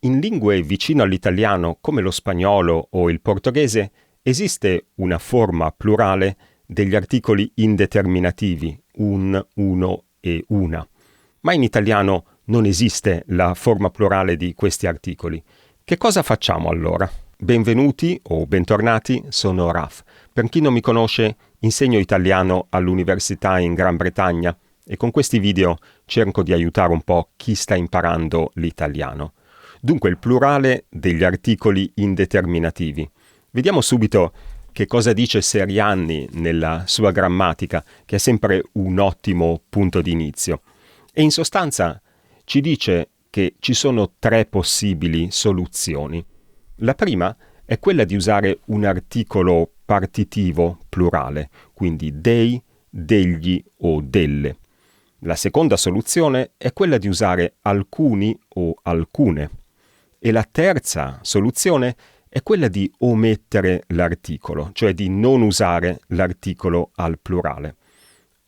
In lingue vicino all'italiano come lo spagnolo o il portoghese esiste una forma plurale degli articoli indeterminativi, un, uno e una. Ma in italiano non esiste la forma plurale di questi articoli. Che cosa facciamo allora? Benvenuti o bentornati, sono Raf. Per chi non mi conosce, insegno italiano all'università in Gran Bretagna e con questi video cerco di aiutare un po' chi sta imparando l'italiano. Dunque il plurale degli articoli indeterminativi. Vediamo subito che cosa dice Serianni nella sua grammatica, che è sempre un ottimo punto di inizio. E in sostanza ci dice che ci sono 3 possibili soluzioni. La prima è quella di usare un articolo partitivo plurale, quindi dei, degli o delle. La seconda soluzione è quella di usare alcuni o alcune. E la terza soluzione è quella di omettere l'articolo, cioè di non usare l'articolo al plurale.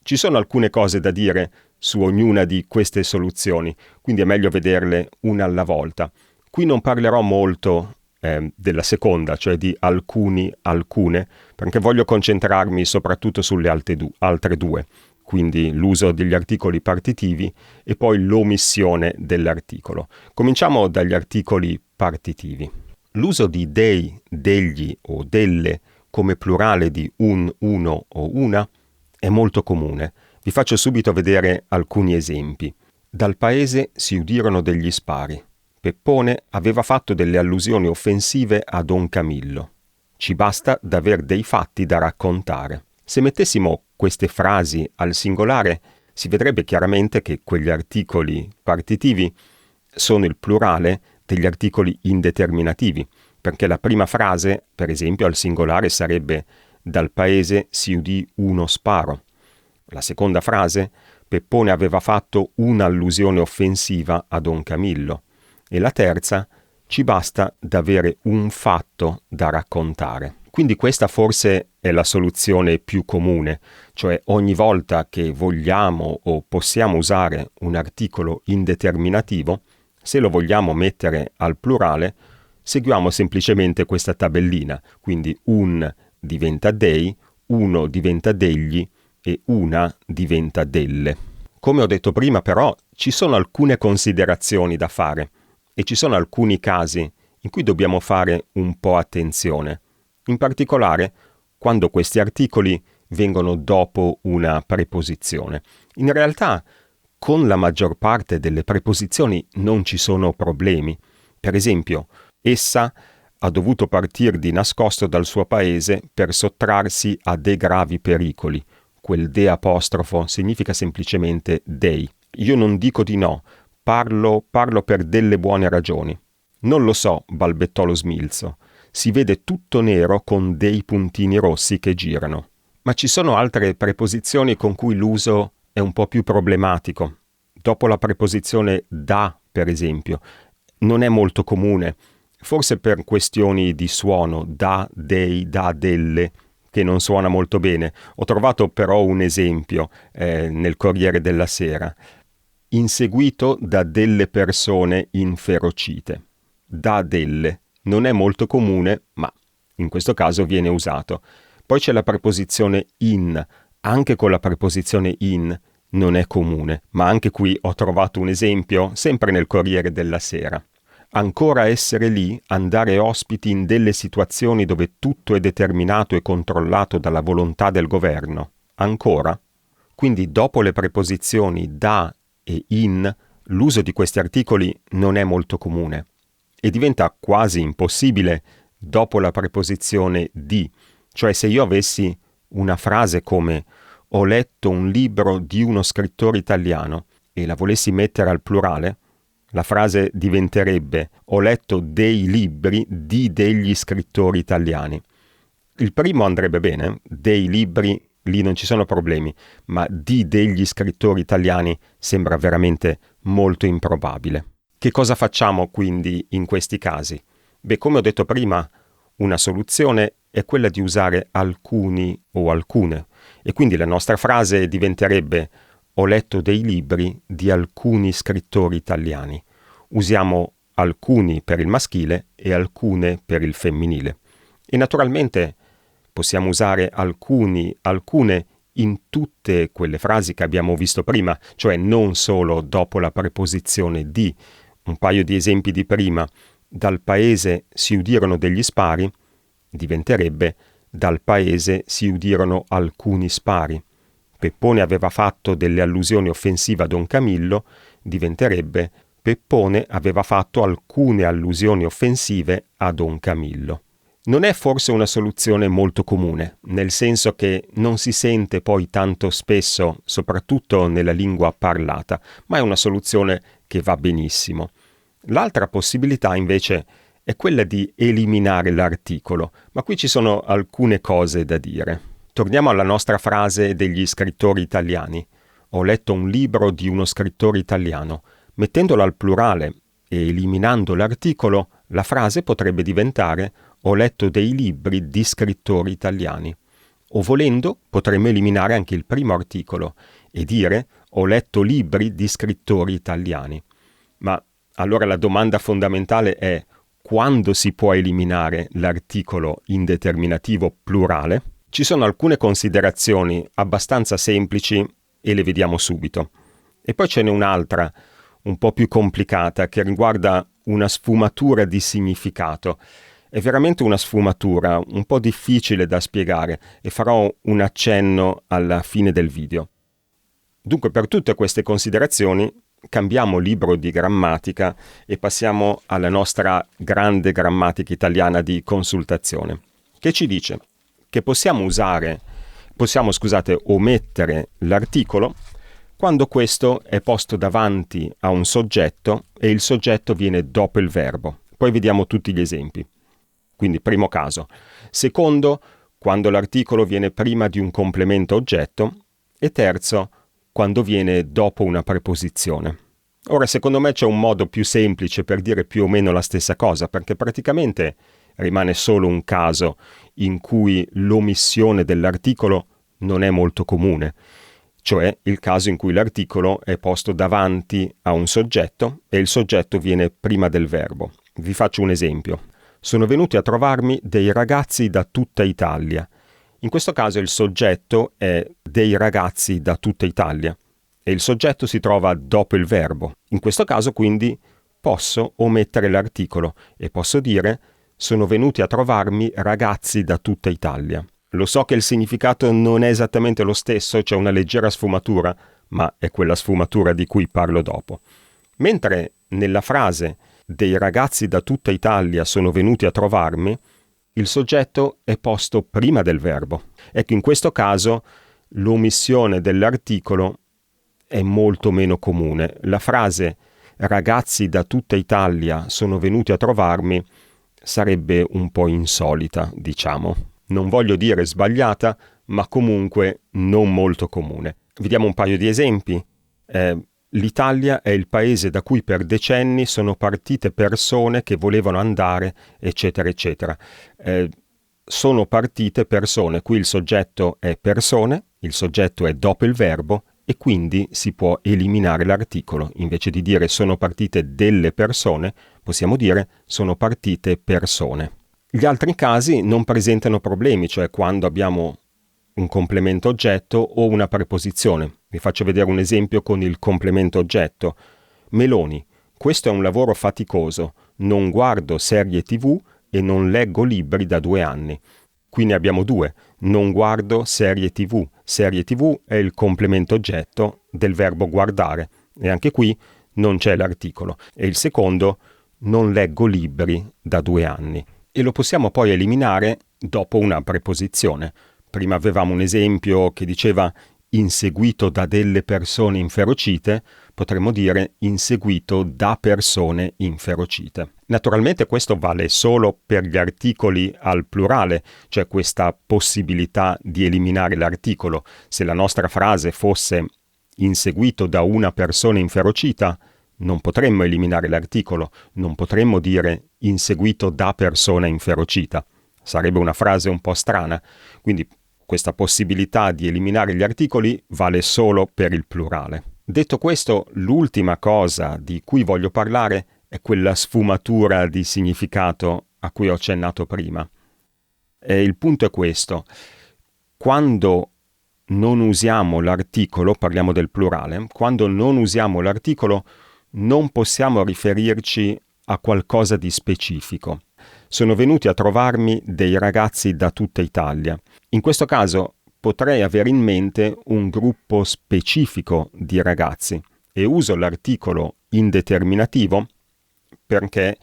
Ci sono alcune cose da dire su ognuna di queste soluzioni, quindi è meglio vederle una alla volta. Qui non parlerò molto della seconda, cioè di alcuni, alcune, perché voglio concentrarmi soprattutto sulle altre due, quindi l'uso degli articoli partitivi e poi l'omissione dell'articolo. Cominciamo dagli articoli partitivi. L'uso di dei, degli o delle come plurale di un, uno o una è molto comune. Vi faccio subito vedere alcuni esempi. Dal paese si udirono degli spari. Peppone aveva fatto delle allusioni offensive a Don Camillo. Ci basta d'aver dei fatti da raccontare. Se mettessimo queste frasi al singolare, si vedrebbe chiaramente che quegli articoli partitivi sono il plurale degli articoli indeterminativi, perché la prima frase, per esempio, al singolare sarebbe dal paese si udì uno sparo. La seconda frase, Peppone aveva fatto un'allusione offensiva a Don Camillo. E la terza, ci basta d'avere un fatto da raccontare. Quindi questa forse è la soluzione più comune, cioè ogni volta che vogliamo o possiamo usare un articolo indeterminativo, se lo vogliamo mettere al plurale, seguiamo semplicemente questa tabellina, quindi un diventa dei, uno diventa degli e una diventa delle. Come ho detto prima però, ci sono alcune considerazioni da fare e ci sono alcuni casi in cui dobbiamo fare un po' attenzione. In particolare quando questi articoli vengono dopo una preposizione. In realtà, con la maggior parte delle preposizioni non ci sono problemi. Per esempio, essa ha dovuto partire di nascosto dal suo paese per sottrarsi a dei gravi pericoli. Quel de apostrofo significa semplicemente dei. Io non dico di no, parlo per delle buone ragioni. Non lo so, balbettò lo smilzo. Si vede tutto nero con dei puntini rossi che girano. Ma ci sono altre preposizioni con cui l'uso è un po' più problematico. Dopo la preposizione da, per esempio, non è molto comune, forse per questioni di suono, da, dei, da, delle, che non suona molto bene. Ho trovato però un esempio nel Corriere della Sera. Inseguito da delle persone inferocite. Da delle. Non è molto comune, ma in questo caso viene usato. Poi c'è la preposizione in. Anche con la preposizione in non è comune, ma anche qui ho trovato un esempio, sempre nel Corriere della Sera. Ancora essere lì, andare ospiti in delle situazioni dove tutto è determinato e controllato dalla volontà del governo. Ancora? Quindi dopo le preposizioni da e in, l'uso di questi articoli non è molto comune. E diventa quasi impossibile dopo la preposizione di, cioè se io avessi una frase come ho letto un libro di uno scrittore italiano e la volessi mettere al plurale, la frase diventerebbe ho letto dei libri di degli scrittori italiani. Il primo andrebbe bene, dei libri, lì non ci sono problemi, ma di degli scrittori italiani sembra veramente molto improbabile. Che cosa facciamo quindi in questi casi? Beh, come ho detto prima, una soluzione è quella di usare alcuni o alcune, e quindi la nostra frase diventerebbe ho letto dei libri di alcuni scrittori italiani. Usiamo alcuni per il maschile e alcune per il femminile. E naturalmente possiamo usare alcuni, alcune in tutte quelle frasi che abbiamo visto prima, cioè non solo dopo la preposizione di. Un paio di esempi di prima. Dal paese si udirono degli spari, diventerebbe dal paese si udirono alcuni spari. Peppone aveva fatto delle allusioni offensive a Don Camillo, diventerebbe Peppone aveva fatto alcune allusioni offensive a Don Camillo. Non è forse una soluzione molto comune, nel senso che non si sente poi tanto spesso, soprattutto nella lingua parlata, ma è una soluzione che va benissimo. L'altra possibilità invece è quella di eliminare l'articolo, ma qui ci sono alcune cose da dire. Torniamo alla nostra frase degli scrittori italiani. Ho letto un libro di uno scrittore italiano. Mettendolo al plurale e eliminando l'articolo, la frase potrebbe diventare ho letto dei libri di scrittori italiani. O volendo, potremmo eliminare anche il primo articolo e dire ho letto libri di scrittori italiani. Ma allora la domanda fondamentale è quando si può eliminare l'articolo indeterminativo plurale? Ci sono alcune considerazioni abbastanza semplici e le vediamo subito. E poi ce n'è un'altra, un po' più complicata, che riguarda una sfumatura di significato. È veramente una sfumatura, un po' difficile da spiegare e farò un accenno alla fine del video. Dunque, per tutte queste considerazioni, cambiamo libro di grammatica e passiamo alla nostra grande grammatica italiana di consultazione, che ci dice che possiamo omettere l'articolo quando questo è posto davanti a un soggetto e il soggetto viene dopo il verbo. Poi vediamo tutti gli esempi. Quindi, primo caso. Secondo, quando l'articolo viene prima di un complemento oggetto. E terzo, quando viene dopo una preposizione. Ora, secondo me c'è un modo più semplice per dire più o meno la stessa cosa, perché praticamente rimane solo un caso in cui l'omissione dell'articolo non è molto comune, cioè il caso in cui l'articolo è posto davanti a un soggetto e il soggetto viene prima del verbo. Vi faccio un esempio. Sono venuti a trovarmi dei ragazzi da tutta Italia. In questo caso il soggetto è dei ragazzi da tutta Italia e il soggetto si trova dopo il verbo. In questo caso quindi posso omettere l'articolo e posso dire sono venuti a trovarmi ragazzi da tutta Italia. Lo so che il significato non è esattamente lo stesso, c'è una leggera sfumatura, ma è quella sfumatura di cui parlo dopo. Mentre nella frase dei ragazzi da tutta Italia sono venuti a trovarmi, il soggetto è posto prima del verbo. Ecco, in questo caso l'omissione dell'articolo è molto meno comune. La frase ragazzi da tutta Italia sono venuti a trovarmi sarebbe un po' insolita, diciamo. Non voglio dire sbagliata, ma comunque non molto comune. Vediamo un paio di esempi. L'Italia è il paese da cui per decenni sono partite persone che volevano andare, eccetera, eccetera. Sono partite persone, qui il soggetto è persone, il soggetto è dopo il verbo e quindi si può eliminare l'articolo. Invece di dire sono partite delle persone, possiamo dire sono partite persone. Gli altri casi non presentano problemi, cioè quando abbiamo un complemento oggetto o una preposizione. Vi faccio vedere un esempio con il complemento oggetto. Meloni, questo è un lavoro faticoso, non guardo serie TV e non leggo libri da 2 anni. Qui ne abbiamo 2, non guardo serie TV. Serie TV è il complemento oggetto del verbo guardare e anche qui non c'è l'articolo. E il secondo, non leggo libri da 2 anni. E lo possiamo poi eliminare dopo una preposizione. Prima avevamo un esempio che diceva inseguito da delle persone inferocite, potremmo dire inseguito da persone inferocite. Naturalmente questo vale solo per gli articoli al plurale, cioè questa possibilità di eliminare l'articolo. Se la nostra frase fosse inseguito da una persona inferocita, non potremmo eliminare l'articolo, non potremmo dire inseguito da persona inferocita. Sarebbe una frase un po' strana, quindi questa possibilità di eliminare gli articoli vale solo per il plurale. Detto questo, l'ultima cosa di cui voglio parlare è quella sfumatura di significato a cui ho accennato prima. E il punto è questo: quando non usiamo l'articolo, parliamo del plurale, quando non usiamo l'articolo non possiamo riferirci a qualcosa di specifico. Sono venuti a trovarmi dei ragazzi da tutta Italia. In questo caso potrei avere in mente un gruppo specifico di ragazzi e uso l'articolo indeterminativo perché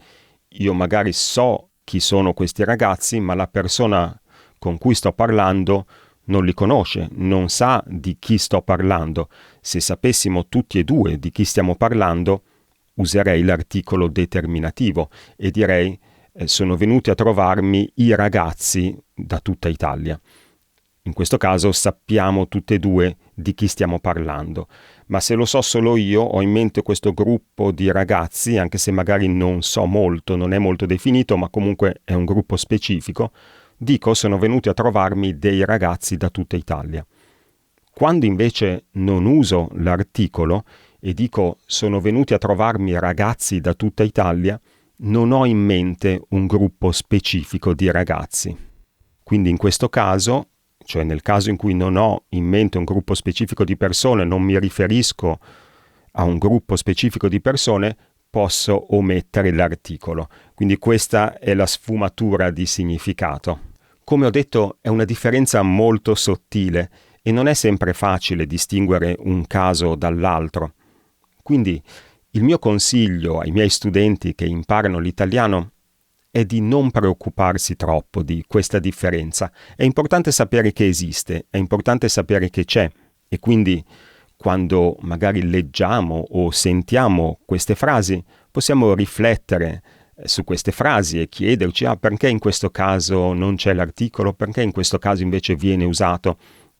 io magari so chi sono questi ragazzi, ma la persona con cui sto parlando non li conosce, non sa di chi sto parlando. Se sapessimo tutti e due di chi stiamo parlando, userei l'articolo determinativo e direi sono venuti a trovarmi i ragazzi da tutta Italia. In questo caso sappiamo tutte e due di chi stiamo parlando, ma se lo so solo io, ho in mente questo gruppo di ragazzi, anche se magari non so molto, non è molto definito, ma comunque è un gruppo specifico, dico sono venuti a trovarmi dei ragazzi da tutta Italia. Quando invece non uso l'articolo e dico sono venuti a trovarmi ragazzi da tutta Italia, non ho in mente un gruppo specifico di ragazzi. Quindi in questo caso, cioè nel caso in cui non ho in mente un gruppo specifico di persone, non mi riferisco a un gruppo specifico di persone, posso omettere l'articolo. Quindi questa è la sfumatura di significato. Come ho detto, è una differenza molto sottile e non è sempre facile distinguere un caso dall'altro. Quindi il mio consiglio ai miei studenti che imparano l'italiano è di non preoccuparsi troppo di questa differenza. È importante sapere che esiste, è importante sapere che c'è e quindi quando magari leggiamo o sentiamo queste frasi possiamo riflettere su queste frasi e chiederci perché in questo caso non c'è l'articolo, perché in questo caso invece viene usato.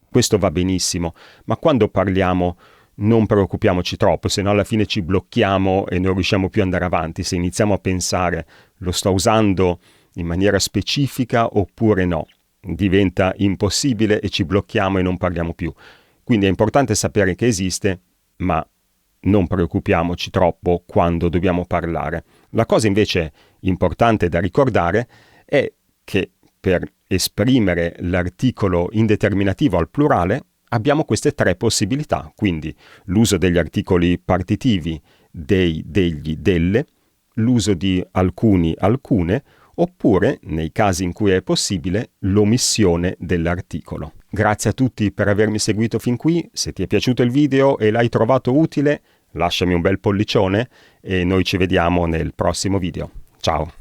Questo va benissimo, ma quando parliamo non preoccupiamoci troppo, se no alla fine ci blocchiamo e non riusciamo più ad andare avanti. Se iniziamo a pensare lo sto usando in maniera specifica oppure no, diventa impossibile e ci blocchiamo e non parliamo più. Quindi è importante sapere che esiste, ma non preoccupiamoci troppo quando dobbiamo parlare. La cosa invece importante da ricordare è che per esprimere l'articolo indeterminativo al plurale abbiamo queste tre possibilità, quindi l'uso degli articoli partitivi dei, degli, delle, l'uso di alcuni, alcune, oppure, nei casi in cui è possibile, l'omissione dell'articolo. Grazie a tutti per avermi seguito fin qui. Se ti è piaciuto il video e l'hai trovato utile, lasciami un bel pollicione e noi ci vediamo nel prossimo video. Ciao!